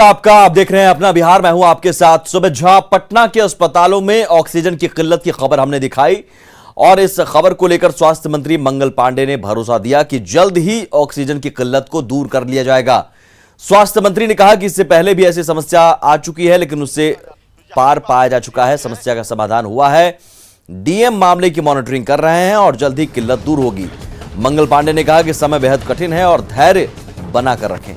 आपका आप देख रहे हैं अपना बिहार। मैं हूं आपके साथ सुबह। जहां पटना के अस्पतालों में ऑक्सीजन की किल्लत की खबर हमने दिखाई और इस खबर को लेकर स्वास्थ्य मंत्री मंगल पांडे ने भरोसा दिया कि जल्द ही ऑक्सीजन की किल्लत को दूर कर लिया जाएगा। स्वास्थ्य मंत्री ने कहा कि इससे पहले भी ऐसी समस्या आ चुकी है, लेकिन उससे पार पाया जा चुका है, समस्या का समाधान हुआ है। डीएम मामले की मॉनिटरिंग कर रहे हैं और जल्द ही किल्लत दूर होगी। मंगल पांडे ने कहा कि समय बेहद कठिन है और धैर्य बनाकर रखें।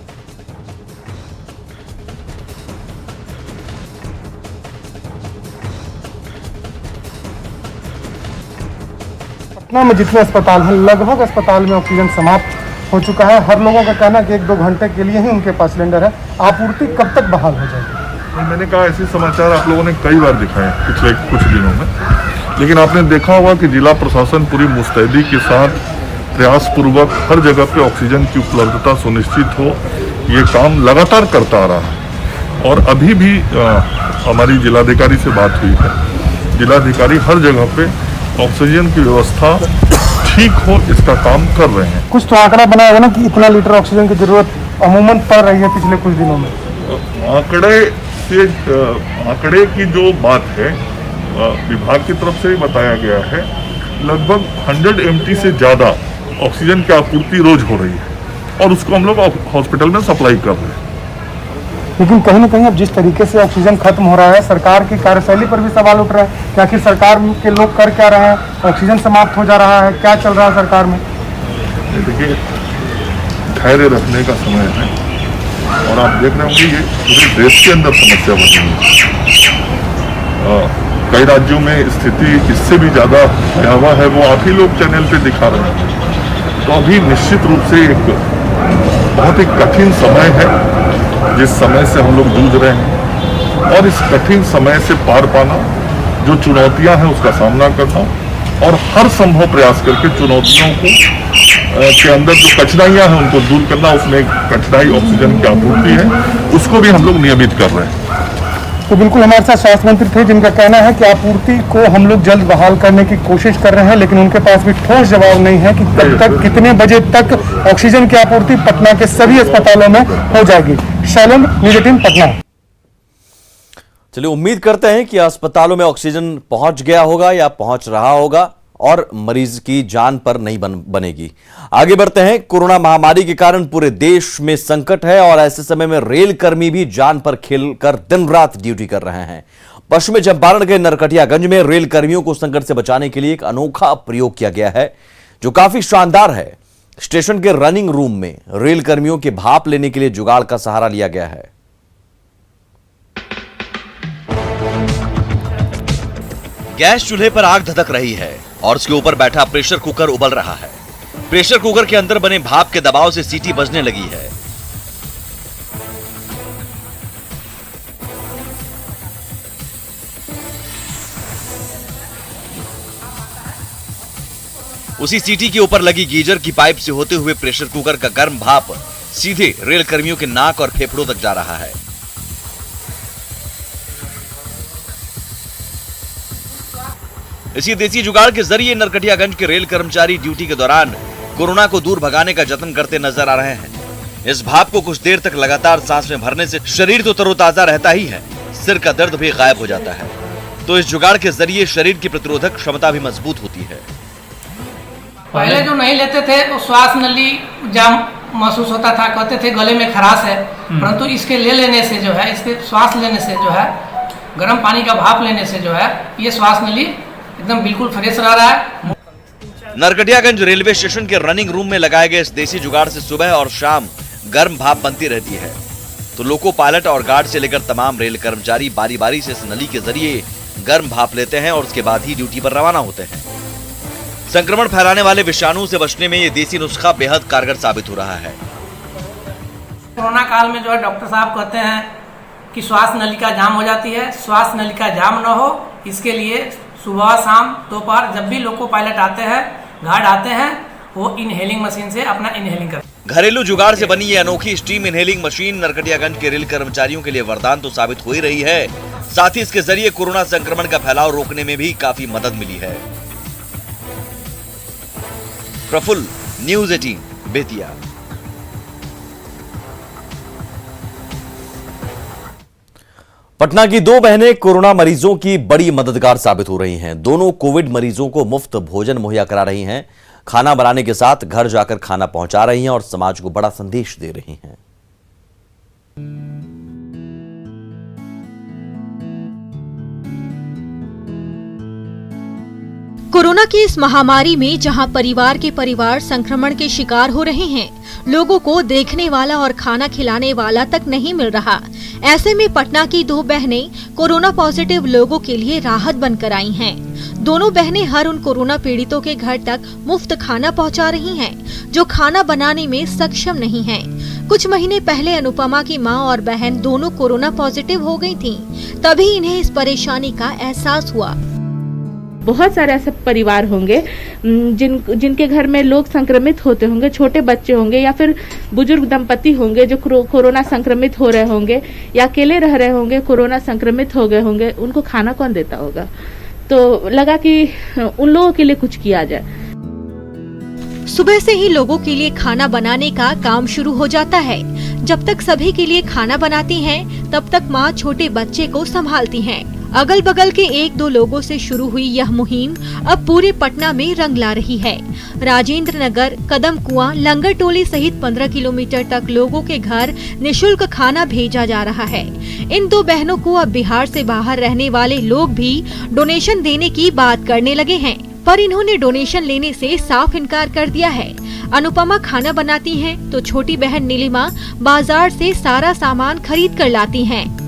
पटना में जितने अस्पताल हैं, लगभग अस्पताल में ऑक्सीजन समाप्त हो चुका है। हर लोगों का कहना है कि 1-2 घंटे के लिए ही उनके पास सिलेंडर है। आपूर्ति कब तक बहाल हो जाएगी? मैंने कहा ऐसे समाचार आप लोगों ने कई बार दिखाए पिछले कुछ दिनों में, लेकिन आपने देखा होगा कि जिला प्रशासन पूरी मुस्तैदी के साथ प्रयास पूर्वक हर जगह पे ऑक्सीजन की उपलब्धता सुनिश्चित हो, ये काम लगातार करता आ रहा है। और अभी भी हमारी जिलाधिकारी से बात हुई है, जिलाधिकारी हर जगह पे ऑक्सीजन की व्यवस्था ठीक हो इसका काम कर रहे हैं। कुछ तो आंकड़ा बनाया होगा ना कि इतना लीटर ऑक्सीजन की जरूरत अमूमन पड़ रही है पिछले कुछ दिनों में। आंकड़े की जो बात है विभाग की तरफ से भी बताया गया है, लगभग 100 MT से ज़्यादा ऑक्सीजन की आपूर्ति रोज हो रही है और उसको हम लोग हॉस्पिटल में सप्लाई कर रहे हैं। लेकिन कहीं ना कहीं अब जिस तरीके से ऑक्सीजन खत्म हो रहा है, सरकार की कार्यशैली पर भी सवाल उठ रहा है कि आखिर सरकार के लोग कर क्या रहे हैं? ऑक्सीजन समाप्त हो जा रहा है, क्या चल रहा है सरकार में? देखिए, धैर्य रखने का समय है और आप देख रहे होंगे ये पूरे देश के अंदर समस्या बन रही है। कई राज्यों में स्थिति इससे भी ज़्यादा भयावह है, वो आप ही लोग चैनल पे दिखा रहे हैं। तो अभी निश्चित रूप से एक बहुत ही कठिन समय है जिस समय से हम लोग जूझ रहे हैं, और इस कठिन समय से पार पाना, जो चुनौतियां हैं उसका सामना करना और हर संभव प्रयास करके चुनौतियों को के अंदर जो कठिनाइयां हैं उनको दूर करना। उसमें एक कठिनाई ऑक्सीजन की आपूर्ति है, उसको भी हम लोग नियमित कर रहे हैं। तो बिल्कुल हमारे साथ स्वास्थ्य मंत्री थे जिनका कहना है कि आपूर्ति को हम लोग जल्द बहाल करने की कोशिश कर रहे हैं, लेकिन उनके पास भी ठोस जवाब नहीं है कि कब तक, कितने बजे तक ऑक्सीजन की आपूर्ति पटना के सभी अस्पतालों में हो जाएगी। शैलेंद्र, न्यूज़ 18 पटना। चलिए, उम्मीद करते हैं कि अस्पतालों में ऑक्सीजन पहुंच गया होगा या पहुंच रहा होगा और मरीज की जान पर नहीं बनेगी। आगे बढ़ते हैं। कोरोना महामारी के कारण पूरे देश में संकट है और ऐसे समय में रेल कर्मी भी जान पर खेलकर दिन रात ड्यूटी कर रहे हैं। पश्चिमी चंपारण के नरकटियागंज में रेल कर्मियों को संकट से बचाने के लिए एक अनोखा प्रयोग किया गया है जो काफी शानदार है। स्टेशन के रनिंग रूम में रेल कर्मियों के भाप लेने के लिए जुगाड़ का सहारा लिया गया है। गैस चूल्हे पर आग धधक रही है और उसके ऊपर बैठा प्रेशर कुकर उबल रहा है। प्रेशर कुकर के अंदर बने भाप के दबाव से सीटी बजने लगी है। उसी सीटी के ऊपर लगी गीजर की पाइप से होते हुए प्रेशर कुकर का गर्म भाप सीधे रेल कर्मियों के नाक और फेफड़ों तक जा रहा है। इसी देसी जुगाड़ के जरिए नरकटियागंज के रेल कर्मचारी ड्यूटी के दौरान कोरोना को दूर भगाने का जतन करते नजर आ रहे हैं। इस भाप को कुछ देर तक लगातार सांस में भरने से शरीर तो तरोताजा रहता ही है, सिर का दर्द भी गायब हो जाता है। तो इस जुगाड़ के जरिए शरीर की प्रतिरोधक क्षमता भी मजबूत होती है। पहले जो नहीं लेते थे वो श्वास नली जाम महसूस होता था, कहते थे गले में खराश है, परंतु इसके लेने से जो है, इसके श्वास लेने से जो है, गर्म पानी का भाप लेने से जो है, ये श्वास नली एकदम बिल्कुल फ्रेश रह रहा है। नरकटियागंज रेलवे स्टेशन के रनिंग रूम में लगाए गए इस देसी जुगाड़ से सुबह और शाम गर्म भाप बनती रहती है। तो लोको पायलट और गार्ड से लेकर तमाम रेल कर्मचारी बारी बारी से इस नली के जरिए गर्म भाप लेते हैं और उसके बाद ही ड्यूटी पर रवाना होते हैं। संक्रमण फैलाने वाले विषाणु से बचने में ये देसी नुस्खा बेहद कारगर साबित हो रहा है। कोरोना काल में जो है डॉक्टर साहब कहते हैं कि श्वास नलिका जाम हो जाती है। श्वास नलिका जाम न हो, इसके लिए सुबह शाम दोपहर जब भी लोको पायलट आते हैं, गार्ड आते हैं, वो इनहेलिंग मशीन से अपना इनहेलिंग करते हैं। घरेलू जुगाड़ से बनी ये अनोखी स्टीम इनहेलिंग मशीन नरकटियागंज के रेल कर्मचारियों के लिए वरदान तो साबित हो ही रही है, साथ ही इसके जरिए कोरोना संक्रमण का फैलाव रोकने में भी काफी मदद मिली है। प्रफुल्ल, न्यूज़ 18 बेतिया। पटना की दो बहनें कोरोना मरीजों की बड़ी मददगार साबित हो रही हैं। दोनों कोविड मरीजों को मुफ्त भोजन मुहैया करा रही हैं, खाना बनाने के साथ घर जाकर खाना पहुंचा रही हैं और समाज को बड़ा संदेश दे रही हैं। कोरोना की इस महामारी में जहां परिवार के परिवार संक्रमण के शिकार हो रहे हैं, लोगों को देखने वाला और खाना खिलाने वाला तक नहीं मिल रहा। ऐसे में पटना की दो बहनें कोरोना पॉजिटिव लोगों के लिए राहत बनकर आई हैं। दोनों बहनें हर उन कोरोना पीड़ितों के घर तक मुफ्त खाना पहुंचा रही हैं, जो खाना बनाने में सक्षम नहीं हैं। कुछ महीने पहले अनुपमा की मां और बहन दोनों कोरोना पॉजिटिव हो गई थीं। तभी इन्हें इस परेशानी का एहसास हुआ। बहुत सारे ऐसे परिवार होंगे जिनके घर में लोग संक्रमित होते होंगे, छोटे बच्चे होंगे या फिर बुजुर्ग दंपति होंगे जो कोरोना संक्रमित हो रहे होंगे या अकेले रह रहे होंगे, कोरोना संक्रमित हो गए होंगे। उनको खाना कौन देता होगा? तो लगा कि उन लोगों के लिए कुछ किया जाए। सुबह से ही लोगों के लिए खाना बनाने का काम शुरू हो जाता है। जब तक सभी के लिए खाना बनाती हैं, तब तक माँ छोटे बच्चे को संभालती हैं। अगल बगल के एक दो लोगों से शुरू हुई यह मुहिम अब पूरे पटना में रंग ला रही है। राजेंद्र नगर, कदम कुआं, लंगर टोली सहित 15 किलोमीटर तक लोगों के घर निशुल्क खाना भेजा जा रहा है। इन दो बहनों को अब बिहार से बाहर रहने वाले लोग भी डोनेशन देने की बात करने लगे हैं, पर इन्होंने डोनेशन लेने से साफ इनकार कर दिया है। अनुपमा खाना बनाती हैं, तो छोटी बहन नीलिमा बाजार से सारा सामान खरीद कर लाती हैं।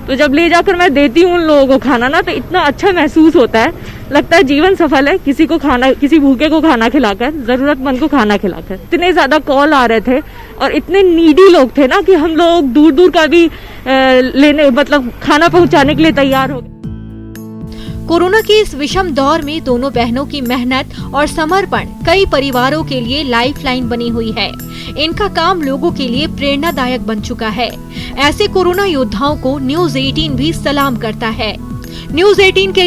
तो जब ले जाकर मैं देती हूँ उन लोगों को खाना ना, तो इतना अच्छा महसूस होता है, लगता है जीवन सफल है। किसी को खाना, किसी भूखे को खाना खिलाकर, जरूरतमंद को खाना खिलाकर। इतने ज्यादा कॉल आ रहे थे और इतने नीडी लोग थे ना कि हम लोग दूर दूर का भी खाना पहुँचाने के लिए तैयार हो गए। कोरोना के इस विषम दौर में दोनों बहनों की मेहनत और समर्पण कई परिवारों के लिए लाइफलाइन बनी हुई है। इनका काम लोगों के लिए प्रेरणादायक बन चुका है। ऐसे कोरोना योद्धाओं को न्यूज़ 18 भी सलाम करता है। न्यूज़ 18 के लिए